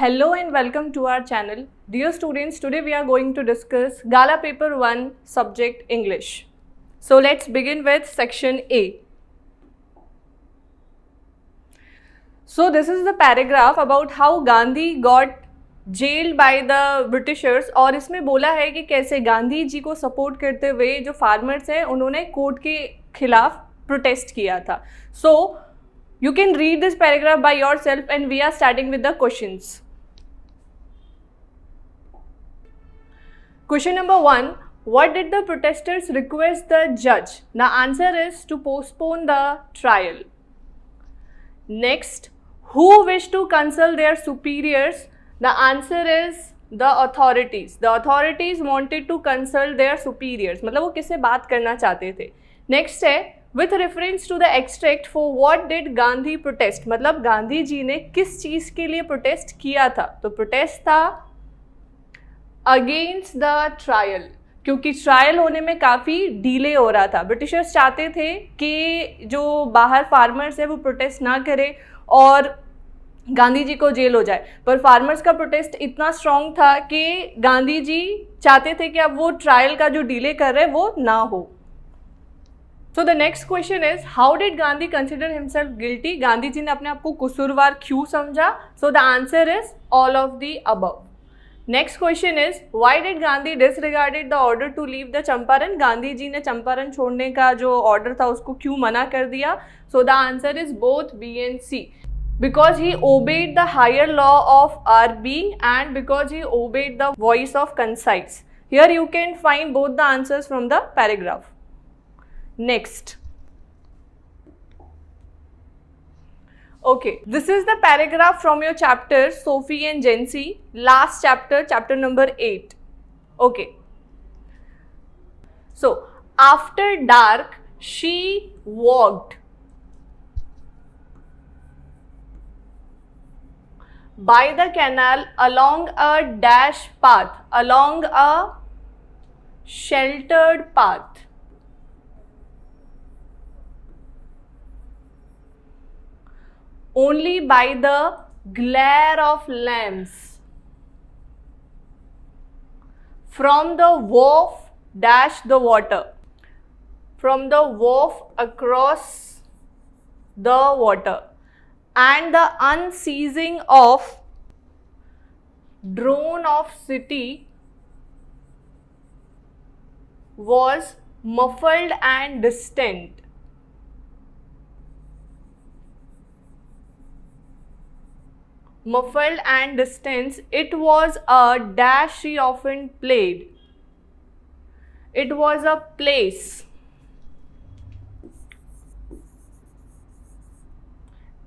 Hello and welcome to our channel. Dear students, today we are going to discuss Gala Paper 1 subject English. So let's begin with section A. So this is the paragraph about how Gandhi got jailed by the Britishers और इसमें बोला है कि कैसे गांधी जी को support करते हुए जो फार्मर्स हैं उन्होंने कोर्ट के खिलाफ प्रोटेस्ट किया था. So you can read this paragraph by yourself and we are starting with the questions. Question number 1. What did the protesters request the judge? The answer is to postpone the trial. Next, who wished to consult their superiors? The answer is the authorities. The authorities wanted to consult their superiors. मतलब वो किससे बात करना चाहते थे. Next है with reference to the extract for what did Gandhi protest? मतलब गांधी जी ने किस चीज़ के लिए प्रोटेस्ट किया था? तो प्रोटेस्ट था अगेंस्ट द ट्रायल, क्योंकि ट्रायल होने में काफ़ी डिले हो रहा था. ब्रिटिशर्स चाहते थे कि जो बाहर फार्मर्स है वो प्रोटेस्ट ना करें और गांधी जी को जेल हो जाए, पर फार्मर्स का प्रोटेस्ट इतना स्ट्रॉन्ग था कि गांधी जी चाहते थे कि अब वो ट्रायल का जो डिले कर रहे हैं वो ना हो. So the next question is how did Gandhi consider himself guilty? Gandhi ji ने अपने आप को कसूरवार क्यों समझा? So the answer is all of the above. Next question is why did Gandhi disregarded the order to leave the Champaran? Gandhi ji ने चंपारण छोड़ने का जो ऑर्डर था उसको क्यों मना कर दिया? So the answer is both B and C. Because he obeyed the higher law of our being and because he obeyed the voice of concise. Here you can find both the answers from the paragraph. Next. Okay, this is the paragraph from your chapter Sophie and Jency, last chapter, chapter number 8. Okay. So, after dark, she walked by the canal along a dash path, along a sheltered path. Only by the glare of lamps. From the wharf dashed the water. From the wharf across the water. And the unceasing of drone of city was muffled and distant. Muffled and distant, it was a dash she often played. It was a place.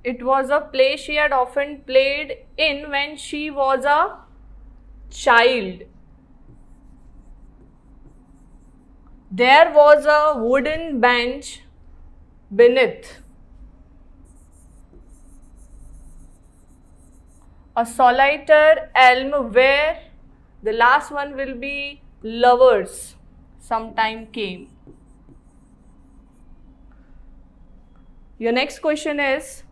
It was a play she had often played in when she was a child. There was a wooden bench beneath. A solitary elm where the last one will be lovers sometime came. Your next question is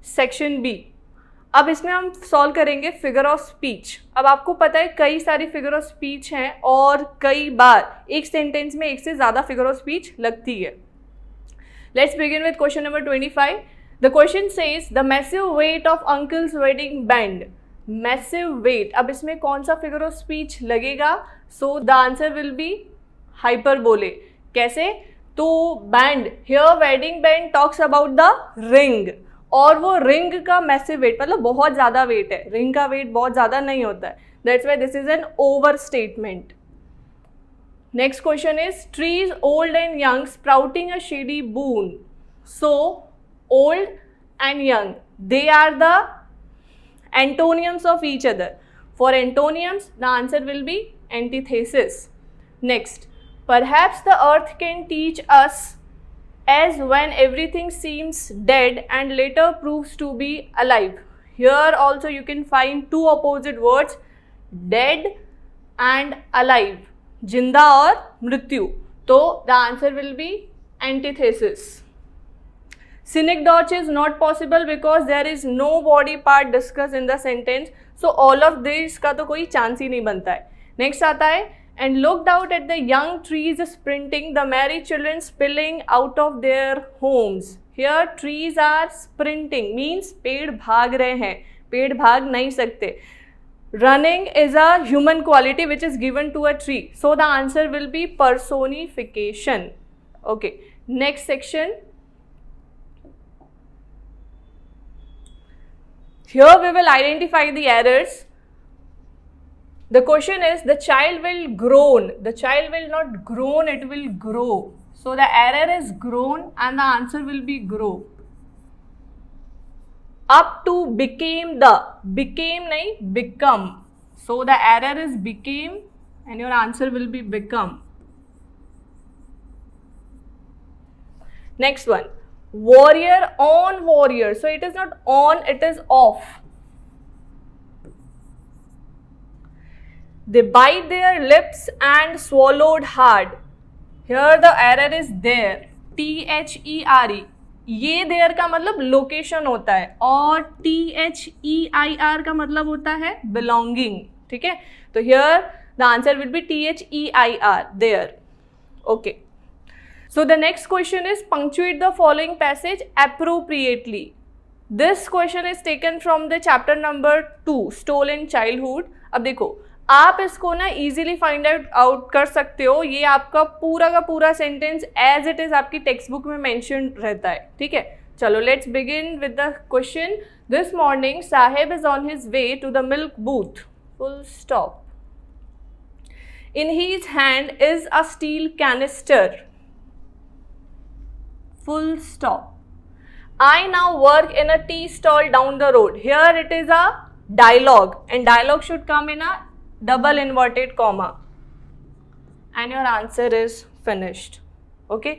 section B. अब इसमें हम solve करेंगे figure of speech. अब आपको पता है कई सारी फिगर ऑफ स्पीच हैं और कई बार एक सेंटेंस में एक से ज़्यादा फिगर ऑफ स्पीच लगती है. Let's begin with question number 25. The question says the massive weight of uncle's wedding band. Massive weight, अब इसमें कौन सा फिगर ऑफ स्पीच लगेगा? So the answer will be hyperbole. कैसे? तो band, here wedding band talks about the ring और वो ring का मैसिव वेट मतलब बहुत ज़्यादा वेट है. रिंग का वेट बहुत ज़्यादा नहीं होता है. That's why this is an over statement. Next question is trees old and young sprouting a shady boon. So old and young, they are the antonyms of each other. For antonyms, the answer will be antithesis. Next, perhaps the earth can teach us as when everything seems dead and later proves to be alive. Here also you can find two opposite words, dead and alive, जिंदा और मृत्यु. तो the answer will be antithesis. Synecdoche is not possible because there is no body part discussed in the sentence. So all of this का तो कोई chance ही नहीं बनता है. Next आता है, and looked out at the young trees sprinting, the merry children spilling out of their homes. Here trees are sprinting means पेड़ भाग रहे हैं, पेड़ भाग नहीं सकते. Running is a human quality which is given to a tree. So the answer will be personification. Okay, next section. Here we will identify the errors. The question is, the child will groan. The child will not groan, it will grow. So the error is groan and the answer will be grow. Up to became the. Became nahi, become. So the error is became and your answer will be become. Next one. Warrior on warrior. So it is not on, it is off. They bite their lips and swallowed hard. Here the error is there. THERE. ये there का मतलब location होता है और THEIR का मतलब होता है belonging. ठीक है, तो here the answer will be THEIR, there. Okay. So the next question is, punctuate the following passage appropriately. This question is taken from the chapter number 2, Stolen Childhood. अब देखो, आप इसको ना इजीली फाइंड आउट कर सकते हो. ये आपका पूरा का पूरा सेंटेंस एज इट इज आपकी टेक्स्ट बुक में मेंशन रहता है. ठीक है, चलो let's begin with the question. This morning Sahib is on his way to the milk booth. Full stop. In his hand is a steel canister. Full stop. I now work in a tea stall down the road. Here it is a dialogue and dialogue should come in a double inverted comma. And your answer is finished. Okay.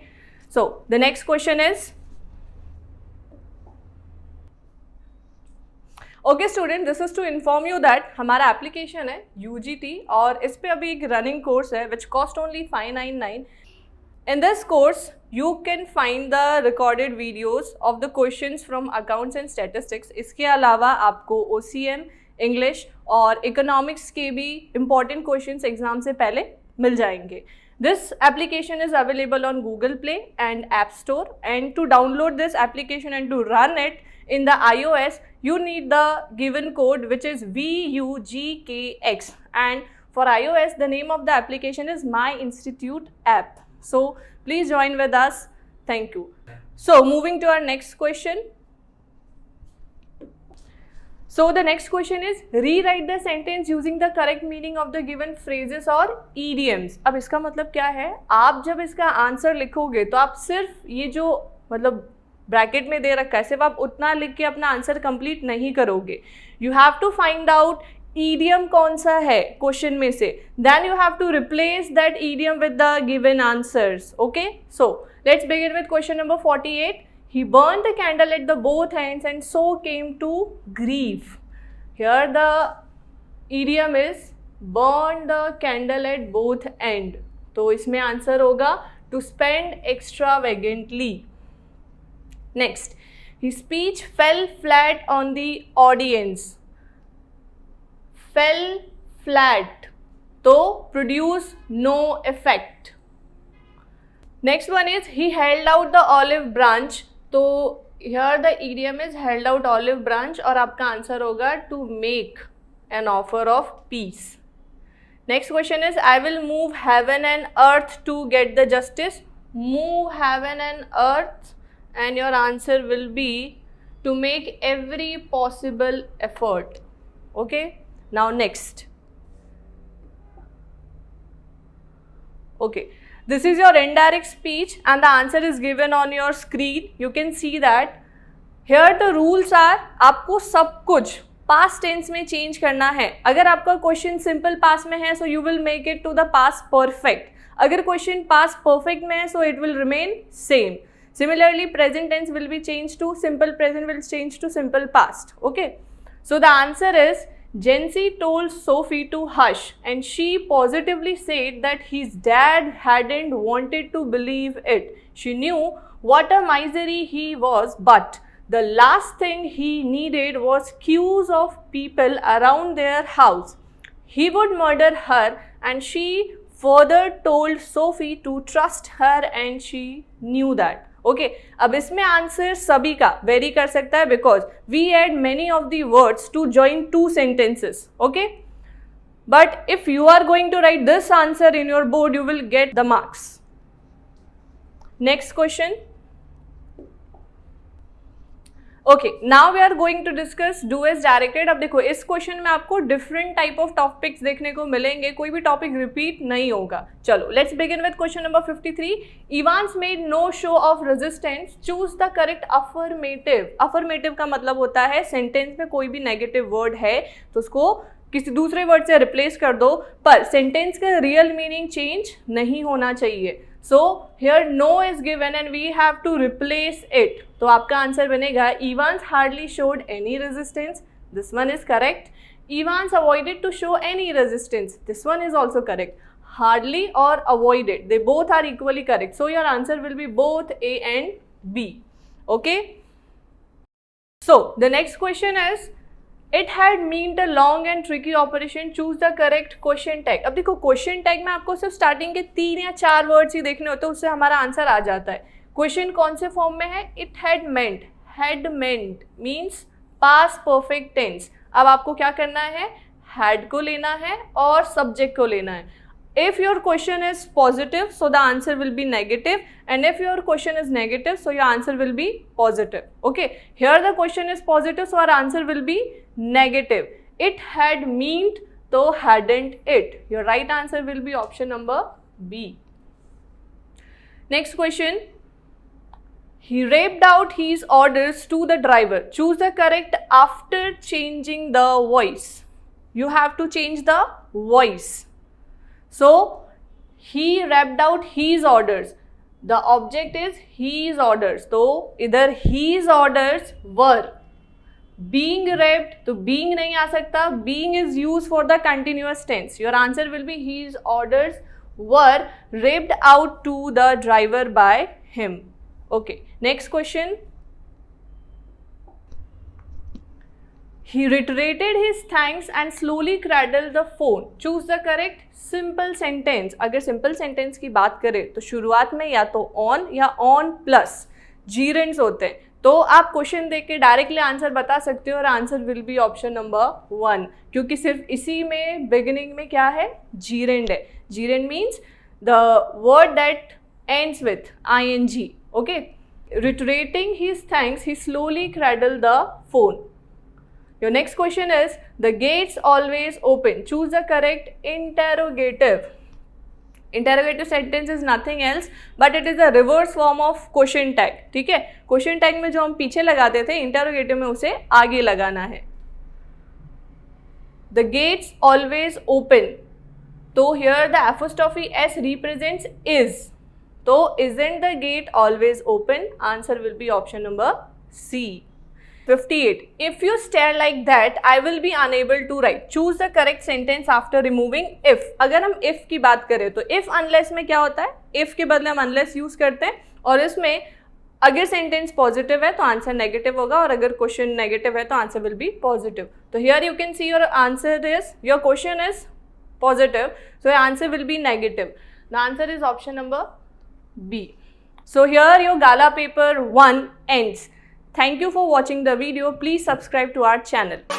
So the next question is, okay student, this is to inform you that हमारा application है UGT और इस पे अभी एक running course है which cost only 599. In this course, you can find the recorded videos of the questions from accounts and statistics. इसके अलावा आपको OCM, English और Economics के भी important questions exam से पहले मिल जाएंगे. This application is available on Google Play and App Store. And to download this application and to run it in the iOS, you need the given code which is VUGKX. And for iOS, the name of the application is My Institute App. So please join with us. Thank you. So moving to our next question. So the next question is, rewrite the sentence using the correct meaning of the given phrases और idioms. अब इसका मतलब क्या है, आप जब इसका answer लिखोगे तो आप सिर्फ ये जो मतलब ब्रैकेट में दे रखा है सिर्फ आप उतना लिख के अपना आंसर कंप्लीट नहीं करोगे. You have to find out idiom कौन सा है क्वेश्चन में से, then you have to replace that idiom with the given answers. Okay, so let's begin with question number 48. He burned the candle at the both ends and so came to grief. Here the idiom is burn the candle at both end. तो इसमें answer होगा to spend extravagantly. Next, his speech fell flat on the audience. Fell flat, तो produce no effect. Next one is he held out the olive branch. तो here the idiom is held out olive branch और आपका answer होगा to make an offer of peace. Next question is, I will move heaven and earth to get the justice. Move heaven and earth and your answer will be to make every possible effort. Okay. Now next. Okay, this is your indirect speech and the answer is given on your screen. You can see that here the rules are, आपको सब कुछ past tense में change करना है. अगर आपका question simple past में है so you will make it to the past perfect. अगर question past perfect में है so it will remain same. Similarly, present tense will be changed to simple present will change to simple past. Okay, so the answer is, Jency told Sophie to hush and she positively said that his dad hadn't wanted to believe it. She knew what a misery he was, but the last thing he needed was queues of people around their house. He would murder her, and she further told Sophie to trust her, and she knew that. Okay, अब इसमें answer सभी का very कर सकता है because we add many of the words to join two sentences. Okay, but if you are going to write this answer in your board you will get the marks. Next question. Okay, now we are going to discuss do as directed. अब देखो इस question में आपको different type of topics देखने को मिलेंगे, कोई भी टॉपिक रिपीट नहीं होगा. चलो let's begin with question number 53. Evans made no show of resistance, choose the correct affirmative. Affirmative का मतलब होता है सेंटेंस में कोई भी नेगेटिव वर्ड है तो उसको किसी दूसरे वर्ड से रिप्लेस कर दो, पर सेंटेंस का रियल मीनिंग चेंज नहीं होना चाहिए. So here no is given and we have to replace it. तो आपका आंसर बनेगा Evans hardly showed any resistance. This one is correct. Evans avoided to show any resistance. This one is also correct. Hardly or avoided, they both are equally correct. So your answer will be both A and B. Okay. So the next question is It had meant a long and tricky operation. Choose the correct question tag. अब देखो question tag में आपको सिर्फ starting के 3 या 4 words ही देखने होते हैं, उससे हमारा आंसर आ जाता है. क्वेश्चन कौन से फॉर्म में है? It had meant. Had meant means past perfect tense. अब आपको क्या करना है? हैड को लेना है और सब्जेक्ट को लेना है. If your question is positive, so the answer will be negative, and if your question is negative, so your answer will be positive. Okay, here the question is positive, so our answer will be negative. It had meant, so hadn't it. Your right answer will be option number B. Next question. He rapped out his orders to the driver. Choose the correct after changing the voice. You have to change the voice. So he rapped out his orders. The object is his orders. So either his orders were. Being rapped, तो being नहीं आ सकता. Being is used for the continuous tense. Your answer will be his orders were rapped out to the driver by him. Okay. Next question. He reiterated his thanks and slowly cradled the phone. Choose the correct simple sentence. अगर simple sentence की बात करें तो शुरुआत में या तो on या on plus gerunds होते हैं, तो आप क्वेश्चन देख के डायरेक्टली आंसर बता सकते हो और answer will B option number 1, क्योंकि सिर्फ इसी में बिगिनिंग में क्या है? gerund है. gerund means the word that ends with ing. Okay. Reiterating his thanks, he slowly cradled the phone. Your next question is the gates always open. Choose the correct interrogative. Interrogative sentence is nothing else but it is a reverse form of question tag. ठीक है, question tag में जो हम पीछे लगाते थे, interrogative में उसे आगे लगाना है. The gates always open. तो here the apostrophe s represents is. तो isn't the gate always open? Answer will be option number C. 58. If you stare like that, I will be unable to write. Choose the correct sentence after removing if. अगर हम if की बात करें तो if unless में क्या होता है? if के बदले हम unless यूज करते हैं, और इसमें अगर सेंटेंस पॉजिटिव है तो आंसर नेगेटिव होगा, और अगर क्वेश्चन नेगेटिव है तो आंसर विल बी पॉजिटिव. तो here you can see your answer is, your question is positive, so your answer will B negative. The answer is option number B. So here your Gala paper 1 ends. Thank you for watching the video. Please subscribe to our channel.